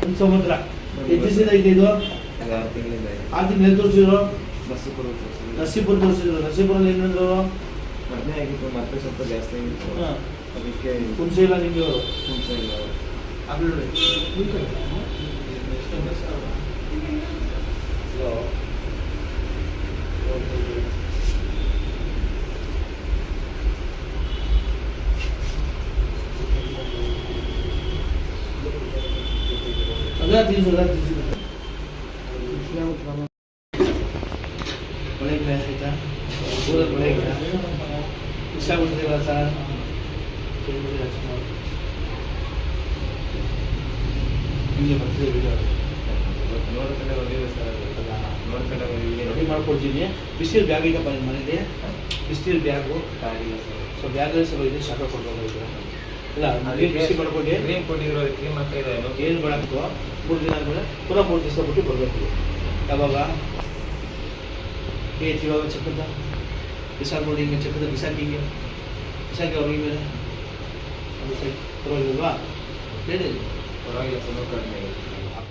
ಒಂದು ಸಮುದ್ರ ಎಷ್ಟು ದಿವಸದಿಂದ ಐತೆ ಇದು? 6 ತಿಂಗಳಿಂದ ಇದೆ. 6 ತಿಂಗಳು ತೋರಿಸಿದ್ರು. ನರಸೀಪುರ ತೋರಿಸಿದ್ರು. ನರಸೀಪುರ ತೋರಿಸಿದ್ರು. ನರಸೀಪುರಲ್ಲಿ ಏನಂದ್ರು? ಕಡಿಮೆ ಆಗಿತ್ತು, ಮತ್ತೆ ಸ್ವಲ್ಪ ಜಾಸ್ತಿ ಆಗಿತ್ತು. ಅದಕ್ಕೆ ಹುಣಸೆ ಇಲ್ಲ ನಿಮಗೆ ಅವರು? ಹುಣಸೆ ಇಲ್ಲ ಅವರು. अगर 300 ಒಳ್ಳೆ ಕ್ಲಾಸ್ ಆಯ್ತಾ? ಓದೋದು ಒಳ್ಳೆ ಆಯ್ತಾ? ಇಷ್ಟ ಆಗ್ಬಿಟ್ಟಿದ್ದೀರಾ ಸರ್? ನಿಮಗೆ ಬರ್ತಿದೆ ವಿಡಿಯೋ ನೋಡ್ಕೊಂಡೆ ಬಂದಿದೆ ಸರ್. ನೋಡ್ಕೊಂಡೆ ಬಂದಿದ್ದೀನಿ. ರೆಡಿ ಮಾಡ್ಕೊಡ್ತೀನಿ. ಬಿಸಿಲು ಬ್ಯಾಗ್ ಇದೆಯಪ್ಪ ನಿಮ್ಮ ಮನೇಲಿ? ಬಿಸಿಲು ಬ್ಯಾಗು ಆಗಿಲ್ಲ ಸರ್. ಸೊ ಬ್ಯಾಗಲ್ಲಿ ಸ್ವಲ್ಪ ಇದೆ ಶಾಖ ಕೊಡ್ಬೋದು. ಇಲ್ಲ ಅದಕ್ಕೆ ಬಿಸಿ ಮಾಡ್ಕೊಂಡು ಕ್ರೀಮ್ ಕೊಟ್ಟಿದ್ರು, ಅದಕ್ಕೆ ಕ್ರೀಮ್ ಆಗ್ತಾ ಇದೆ. ಏನು ಮಾಡಬೇಕು? 3 ದಿನ ಆದಮೇಲೆ ಪುನಃ 3 ದಿವಸ ಬಿಟ್ಟು ಬರಬೇಕು. ಯಾವಾಗ ಇವಾಗ ಚಕ್ಕದ ಬಿಸಾಕ್ಬೋದು, ಹಿಂಗೆ ಚಕ್ಕದ ಬಿಸಾಕಿ ಅವ್ರಿಗೆ ಮೇಲೆ ಅದು ಸರಿ ಪರವಾಗಿಲ್ವಾ? ಹೇಳಿ ಪರವಾಗಿಲ್ಲ ಸರ್, ಕಡಿಮೆ ಆಗಿದೆ.